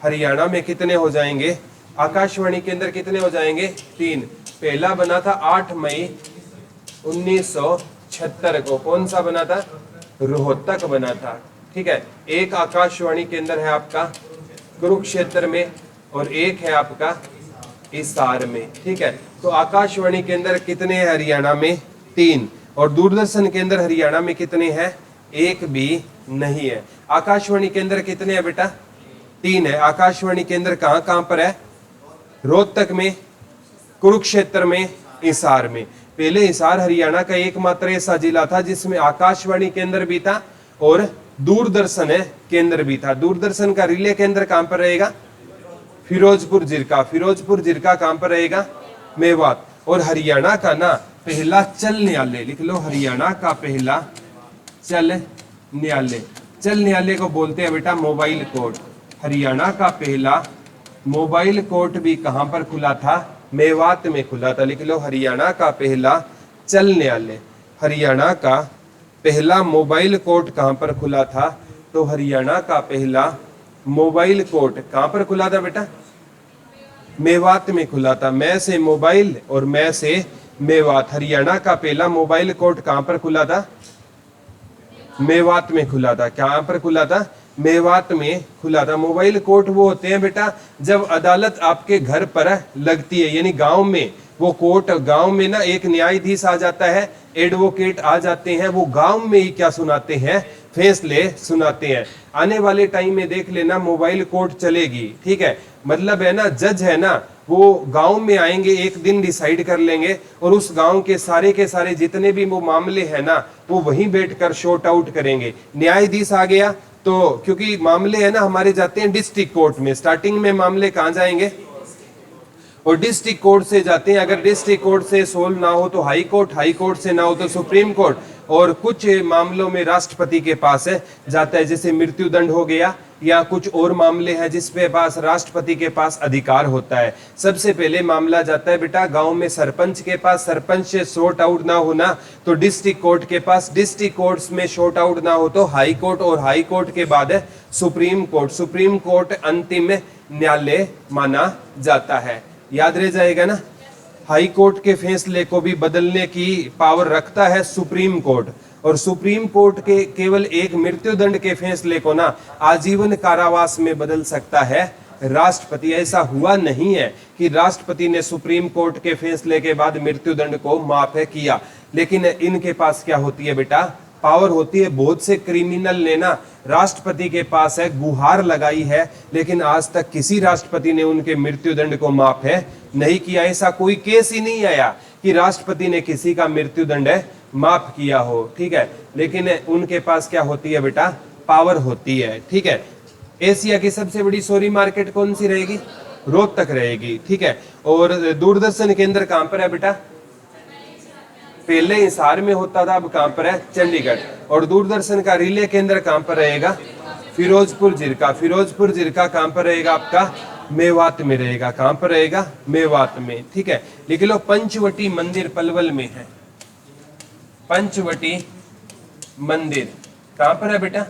हरियाणा में कितने हो जाएंगे? आकाशवाणी केंद्र कितने हो जाएंगे? 3। पहला बना था 8 मई 1976 को। कौन सा बना था? रोहतक बना था। ठीक है। एक आकाशवाणी केंद्र है आपका कुरुक्षेत्र में और एक है आपका हिसार में। ठीक है। तो आकाशवाणी केंद्र कितने हैं हरियाणा में? 3। और दूरदर्शन केंद्र हरियाणा में कितने हैं? एक भी नहीं है। आकाशवाणी केंद्र कितने हैं बेटा? 3 है। आकाशवाणी केंद्र कहां कहां पर है? रोहतक में, कुरुक्षेत्र में, हिसार में। पहले हिसार हरियाणा का एकमात्र ऐसा जिला था जिसमें आकाशवाणी केंद्र भी था और दूरदर्शन केंद्र भी था। दूरदर्शन का रिले केंद्र कहां पर रहेगा? फिरोजपुर जिरका। फिरोजपुर जिरका कहां पर रहेगा? मेवात। और हरियाणा का ना पहला चल न्यायालय, लिख लो हरियाणा का पहला चल न्यायालय। चल न्यायालय को बोलते हैं बेटा मोबाइल कोर्ट। हरियाणा का पहला मोबाइल कोर्ट भी कहां पर खुला था? मेवात में खुला था। लिख लो हरियाणा का पहला चल न्यायालय। हरियाणा का पहला मोबाइल कोर्ट कहां पर खुला था? तो हरियाणा का पहला मोबाइल कोर्ट कहां पर खुला था बेटा? मेवात में खुला था। मैं से मोबाइल और मैं से मेवात। हरियाणा का पहला मोबाइल कोर्ट कहां पर खुला था? मेवात में खुला था। कहां पर खुला था? मेवात में खुला था। मोबाइल कोर्ट वो होते हैं बेटा जब अदालत आपके घर पर लगती है, यानी गांव में वो कोर्ट, गांव में ना एक न्यायाधीश आ जाता है, एडवोकेट आ जाते हैं, वो गांव में ही क्या सुनाते हैं? फैसले सुनाते हैं। आने वाले टाइम में देख लेना मोबाइल कोर्ट चलेगी, ठीक है। मतलब है ना जज है ना वो गांव में आएंगे, एक दिन डिसाइड कर लेंगे और उस गांव के सारे जितने भी वो मामले हैं ना वो वहीं बैठकर शॉर्ट आउट करेंगे। न्यायाधीश आ गया तो क्योंकि मामले है ना हमारे जाते हैं डिस्ट्रिक्ट कोर्ट में, स्टार्टिंग में मामले कहां जाएंगे? और डिस्ट्रिक्ट कोर्ट से जाते हैं। अगर डिस्ट्रिक्ट कोर्ट से सोल्व ना हो तो हाई कोर्ट, हाई कोर्ट से ना हो तो सुप्रीम कोर्ट, और कुछ मामलों में राष्ट्रपति के पास है जाता है, जैसे मृत्युदंड हो गया या कुछ और मामले हैं जिसपे पास राष्ट्रपति के पास अधिकार होता है। सबसे पहले मामला जाता है बेटा गांव में सरपंच के पास, सरपंच से सॉर्ट आउट ना होना तो डिस्ट्रिक्ट कोर्ट के पास, डिस्ट्रिक्ट कोर्ट्स में सॉर्ट आउट ना हो तो हाई कोर्ट, और हाई कोर्ट के बाद है सुप्रीम कोर्ट। सुप्रीम कोर्ट अंतिम न्यायालय माना जाता है। याद रह जाएगा ना। हाई कोर्ट के फैसले को भी बदलने की पावर रखता है सुप्रीम कोर्ट, और सुप्रीम कोर्ट के केवल एक मृत्युदंड के फैसले को ना आजीवन कारावास में बदल सकता है राष्ट्रपति। ऐसा हुआ नहीं है कि राष्ट्रपति ने सुप्रीम कोर्ट के फैसले के बाद मृत्युदंड को माफ किया, लेकिन इनके पास क्या होती है बेटा? पावर होती है। बहुत से क्रिमिनल ने ना राष्ट्रपति के पास है गुहार लगाई है, लेकिन आज तक किसी राष्ट्रपति ने उनके मृत्युदंड को माफ है नहीं किया। ऐसा कोई केस ही नहीं आया कि राष्ट्रपति ने किसी का मृत्युदंड माफ किया हो, ठीक है। लेकिन उनके पास क्या होती है बेटा? पावर होती है, ठीक है। एशिया की सबसे बड़ी सॉरी मार्केट कौन सी रहेगी? रोहतक रहेगी, ठीक है। और दूरदर्शन केंद्र कहां पर है बेटा? पहले हिसार में होता था, अब कहां पर है? चंडीगढ़। और दूरदर्शन का रिले केंद्र कहां पर रहेगा? फिरोजपुर जिरका। फिरोजपुर जिरका कहां पर रहेगा आपका? मेवात में रहेगा। कहां पर रहेगा? मेवात में, ठीक है। लिख लो पंचवटी मंदिर पलवल में है। पंचवटी मंदिर कहां पर है बेटा?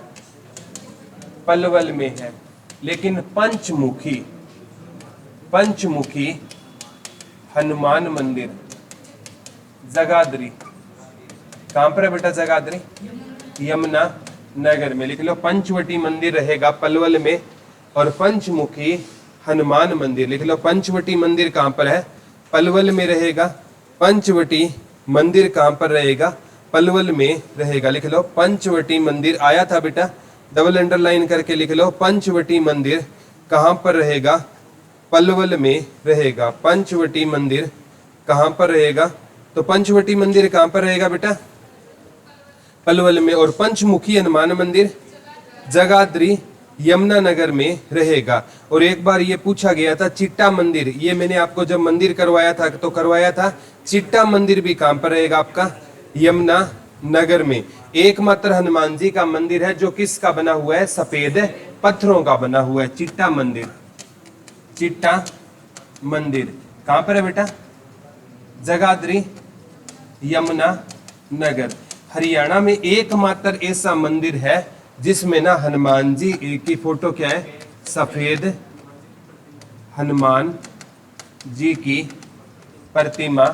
पलवल में है। लेकिन पंचमुखी हनुमान मंदिर जगाधरी कहां पर है बेटा? जगाधरी यमुना नगर में। लिख लो पंचवटी मंदिर रहेगा पलवल में, और पंचमुखी हनुमान मंदिर। लिख लो पंचवटी मंदिर कहां पर है? पलवल में रहेगा। पंचवटी मंदिर कहां पर रहेगा? पलवल में रहेगा। लिख लो पंचवटी मंदिर। आया था बेटा, डबल अंडरलाइन करके लिख लो पंचवटी मंदिर कहां पर रहेगा? पलवल में रहेगा। पंचवटी मंदिर कहां पर रहेगा? तो पंचवटी मंदिर कहां पर रहेगा बेटा? पलवल में। और पंचमुखी हनुमान मंदिर जगाधरी यमुनानगर में रहेगा। और एक बार ये पूछा गया था चिट्टा मंदिर, ये मैंने आपको जब मंदिर करवाया था तो करवाया था, चिट्टा मंदिर भी कहां पर रहेगा आपका? यमुनानगर में। एकमात्र हनुमान जी का मंदिर है जो किसका बना हुआ है? सफेद पत्थरों का बना हुआ है। चिट्टा मंदिर, चिट्टा मंदिर कहां पर है बेटा? जगाधरी यमुनानगर। हरियाणा में एकमात्र ऐसा मंदिर है जिसमें ना हनुमान जी की फोटो क्या है? सफेद हनुमान जी की प्रतिमा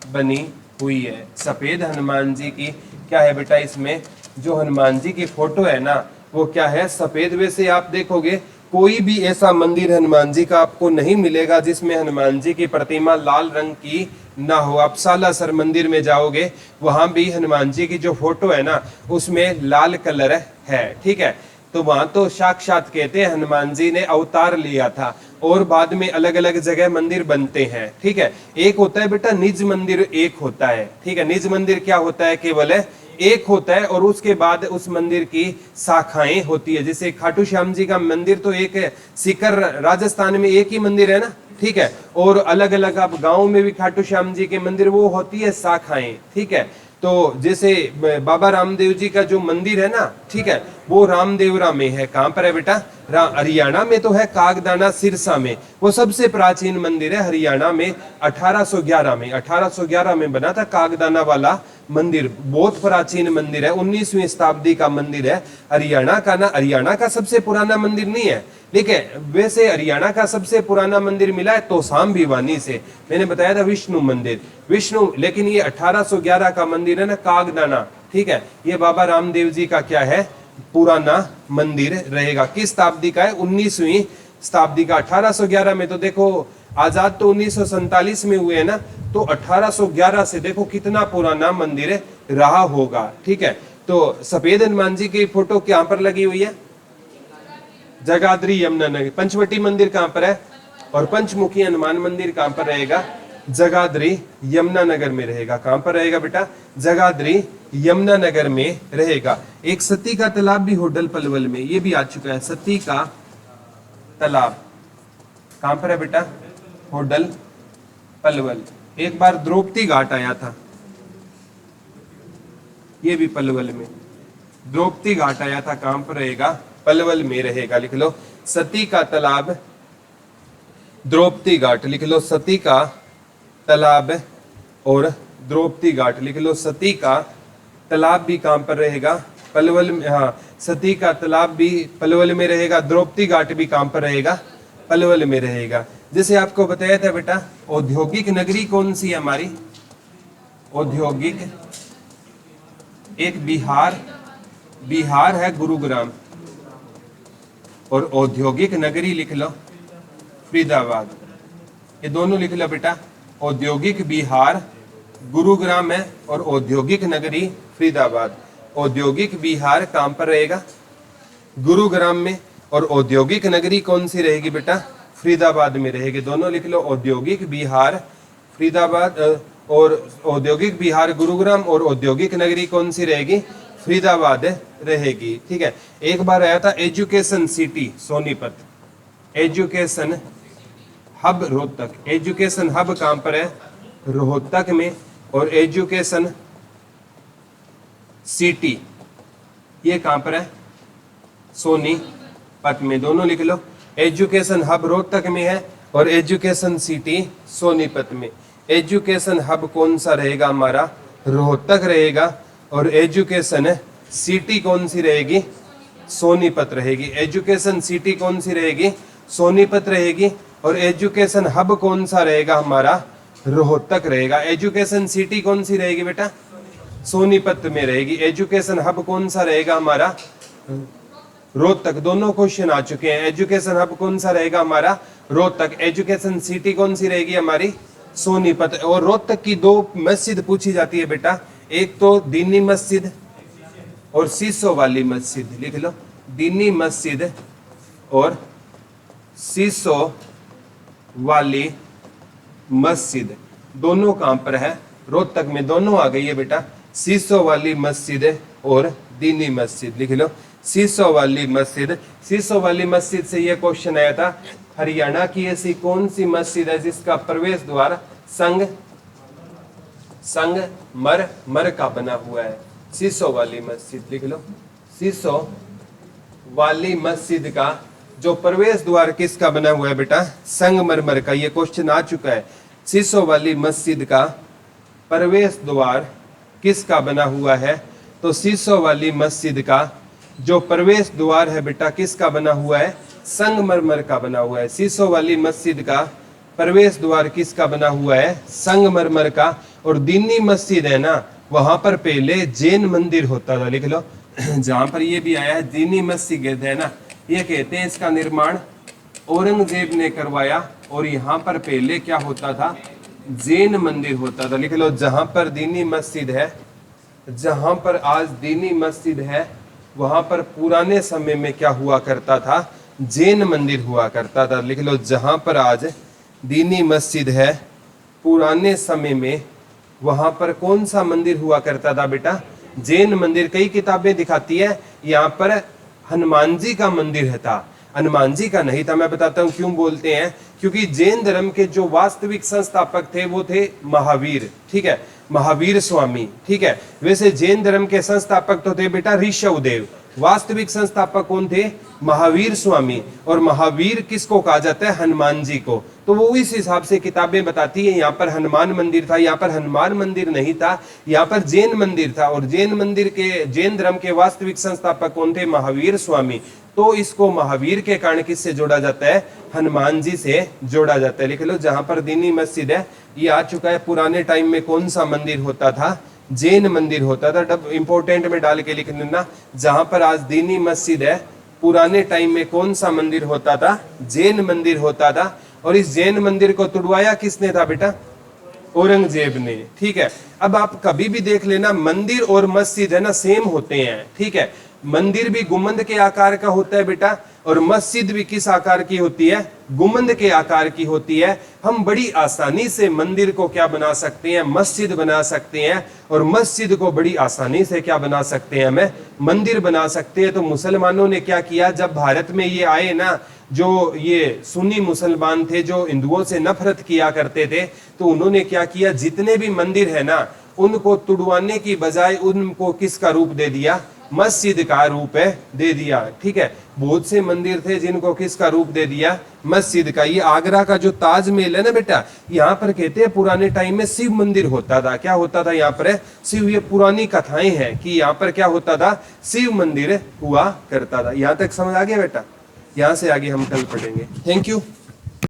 बनी हुई है। सफेद हनुमान जी की क्या है बेटा? इसमें जो हनुमान जी की फोटो है ना वो क्या है? सफेद। वैसे आप देखोगे कोई भी ऐसा मंदिर हनुमान जी का आपको नहीं मिलेगा जिसमें हनुमान जी की प्रतिमा लाल रंग की ना हो। आप सालासर मंदिर में जाओगे वहां भी हनुमान जी की जो फोटो है ना उसमें लाल कलर है, ठीक है। तो वहां तो साक्षात कहते हैं हनुमान जी ने अवतार लिया था, और बाद में अलग अलग जगह मंदिर बनते हैं, ठीक है। एक होता है बेटा निज मंदिर, एक होता है, ठीक है। निज मंदिर क्या होता है? केवल एक होता है, और उसके बाद उस मंदिर की शाखाएं होती है। जैसे खाटू श्याम जी का मंदिर तो एक है, सीकर राजस्थान में एक ही मंदिर है ना, ठीक है। और अलग अलग आप गांव में भी खाटू श्याम जी के मंदिर वो होती है शाखाएं, ठीक है। तो जैसे बाबा रामदेव जी का जो मंदिर है ना, ठीक है, वो रामदेवरा में है। कहां पर है बेटा? हरियाणा में तो है, कागदाना सिरसा में। वो सबसे प्राचीन मंदिर है हरियाणा में। 1811 में बना था कागदाना वाला मंदिर। बहुत प्राचीन मंदिर है, 19वीं शताब्दी का मंदिर है हरियाणा का ना। हरियाणा का सबसे पुराना मंदिर नहीं है, लेकिन वैसे हरियाणा का सबसे पुराना मंदिर मिला है तोसाम भिवानी से। मैंने बताया था विष्णु मंदिर, विष्णु, लेकिन ये 1811 का मंदिर है ना, कागदाना, ठीक है। ये बाबा रामदेव जी का क्या है? पुराना मंदिर रहेगा। किस शताब्दी का है? 19वीं शताब्दी का। 1811 में तो देखो, आजाद तो 1947 में हुए है ना, तो 1811 से देखो कितना पुराना मंदिर रहा होगा, ठीक है। तो सफेद हनुमान जी की फोटो कहां पर लगी हुई है? जगाधरी यमुनानगर। पंचवटी मंदिर कहां पर है? और पंचमुखी हनुमान मंदिर कहां पर रहेगा? जगाधरी यमुनानगर में रहेगा। कहां पर रहेगा बेटा? जगाधरी यमुनानगर में रहेगा। एक सती का तालाब भी होटल पलवल में, ये भी आ चुका है। सती का तालाब कहां पर है बेटा? होटल पलवल। एक बार द्रौपदी घाट आया था, ये भी पलवल में। द्रौपदी घाट आया था, कहां पर रहेगा? पलवल में रहेगा। लिख लो सती का तालाब, द्रौपदी घाट लिख लो। सती का तालाब और द्रौपदी घाट लिख लो। सती का तालाब भी कहां पर रहेगा? पलवल में। हाँ, सती का तालाब भी पलवल में रहेगा। द्रौपदी घाट भी कहां पर रहेगा? पलवल में रहेगा। जैसे आपको बताया था बेटा, औद्योगिक नगरी कौन सी है हमारी? औद्योगिक, एक बिहार है गुरुग्राम, और औद्योगिक नगरी लिख लो फरीदाबाद। ये दोनों लिख लो बेटा। औद्योगिक बिहार गुरुग्राम है और औद्योगिक नगरी फरीदाबाद। औद्योगिक बिहार कहां पर रहेगा? गुरुग्राम में। और औद्योगिक नगरी कौन सी रहेगी बेटा? फरीदाबाद में रहेगी। दोनों लिख लो, औद्योगिक बिहार फरीदाबाद, और औद्योगिक बिहार गुरुग्राम, और औद्योगिक नगरी कौन सी रहेगी? फरीदाबाद रहेगी, ठीक है। एक बार आया था education city Sonipat, education hub Rohtak. Education hub कहां पर है? रोहतक में। और एजुकेशन सिटी ये कहां पर है? सोनीपत में। दोनों लिख लो। एजुकेशन हब रोहतक में है और एजुकेशन सिटी सोनीपत में। एजुकेशन हब कौन सा रहेगा हमारा? रोहतक रहेगा। और एजुकेशन सिटी कौन सी रहेगी? सोनीपत रहेगी। एजुकेशन सिटी कौन सी रहेगी? सोनीपत रहेगी। और एजुकेशन हब कौन सा रहेगा हमारा? रोहतक रहेगा। एजुकेशन सिटी कौन सी रहेगी बेटा? सोनीपत में रहेगी। एजुकेशन हब कौन सा रहेगा हमारा? रोहतक। दोनों क्वेश्चन आ चुके हैं। एजुकेशन हब कौन सा रहेगा हमारा? रोहतक। एजुकेशन सिटी कौन सी रहेगी हमारी? सोनीपत। और रोहतक की दो मस्जिद पूछी जाती है बेटा, एक तो दीनी मस्जिद और शीशो वाली मस्जिद। लिख लो, दीनी मस्जिद और शीशो वाली मस्जिद। दोनों कहां पर है? रोहतक में। दोनों आ गई है बेटा, शीशो वाली मस्जिद और दीनी मस्जिद। लिख लो, शीशो वाली मस्जिद। शीशो वाली मस्जिद से यह क्वेश्चन आया था, हरियाणा की ऐसी कौन सी मस्जिद है जिसका प्रवेश द्वार संगमरमर का बना हुआ है? शीशो वाली मस्जिद। लिख लो, शीशो वाली मस्जिद का जो प्रवेश द्वार किसका बना हुआ है बेटा? संगमरमर का। ये क्वेश्चन आ चुका है। शीशो वाली मस्जिद का प्रवेश द्वार किसका बना हुआ है? तो शीशो वाली मस्जिद का जो प्रवेश द्वार है बेटा किसका बना हुआ है? संगमरमर का बना हुआ है। शीशो वाली मस्जिद का प्रवेश द्वार किसका बना हुआ है? संगमरमर का। और दीनी मस्जिद है ना, वहां पर पहले जैन मंदिर होता था। लिख लो, जहां पर ये भी आया है दीनी मस्जिद है ना, ये कहते हैं इसका निर्माण औरंगजेब ने करवाया। और यहाँ पर पहले क्या होता था? जैन मंदिर होता था। लिख लो, जहां पर दीनी मस्जिद है, जहां पर आज दीनी मस्जिद है, वहां पर पुराने समय में क्या हुआ करता था? जैन मंदिर हुआ करता था। लिख लो, जहां पर आज दीनी मस्जिद है, पुराने समय में वहां पर कौन सा मंदिर हुआ करता था बेटा? जैन मंदिर। कई किताबें दिखाती है यहाँ पर हनुमान जी का मंदिर है था। हनुमान जी का नहीं था। मैं बताता हूँ क्यों बोलते हैं, क्योंकि जैन धर्म के जो वास्तविक संस्थापक थे वो थे महावीर, ठीक है, महावीर स्वामी, ठीक है। वैसे जैन धर्म के संस्थापक तो थे बेटा ऋषभदेव, वास्तविक संस्थापक कौन थे, महावीर स्वामी। और महावीर किसको कहा जाता है, हनुमान जी को। तो वो इस हिसाब से किताबें बताती है, यहाँ पर हनुमान मंदिर था, यहाँ पर हनुमान मंदिर नहीं था, यहाँ पर जैन मंदिर था। और जैन मंदिर के, जैन धर्म के वास्तविक संस्थापक कौन थे, महावीर स्वामी। तो इसको महावीर के कारण किससे जोड़ा जाता है, हनुमान जी से जोड़ा जाता है। लिख लो, जहां पर दीनी मस्जिद है ये आ चुका है। पुराने टाइम में कौन सा मंदिर होता था, जैन मंदिर होता था। डब इंपोर्टेंट में डाल के लिख लेना, जहां पर आज दीनी मस्जिद है पुराने टाइम में कौन सा मंदिर होता था, जैन मंदिर होता था। और इस जैन मंदिर को तुड़वाया किसने था बेटा, औरंगजेब ने, ठीक है। अब आप कभी भी देख लेना, मंदिर और मस्जिद है ना सेम होते हैं, ठीक है। मंदिर भी गुम्बद के आकार का होता है बेटा, और मस्जिद भी किस आकार की होती है, गुम्बद के आकार की होती है। हम बड़ी आसानी से मंदिर को क्या बना सकते हैं, मस्जिद बना सकते हैं, और मस्जिद को बड़ी आसानी से क्या बना सकते हैं, हमें मंदिर बना सकते हैं। तो मुसलमानों ने क्या किया, जब भारत में ये आए ना, जो ये सुन्नी मुसलमान थे जो हिंदुओं से नफरत किया करते थे, तो उन्होंने क्या किया, जितने भी मंदिर है ना उनको तुड़वाने की बजाय उनको किसका रूप दे दिया, मस्जिद का रूप है दे दिया, ठीक है। बहुत से मंदिर थे जिनको किसका रूप दे दिया, मस्जिद का। ये आगरा का जो ताजमहल है ना बेटा, यहाँ पर कहते हैं पुराने टाइम में शिव मंदिर होता था। क्या होता था यहाँ पर, शिव, ये पुरानी कथाएं हैं कि यहाँ पर क्या होता था, शिव मंदिर हुआ करता था। यहाँ तक समझ आ गया बेटा, यहाँ से आगे हम कल पढ़ेंगे। Thank you.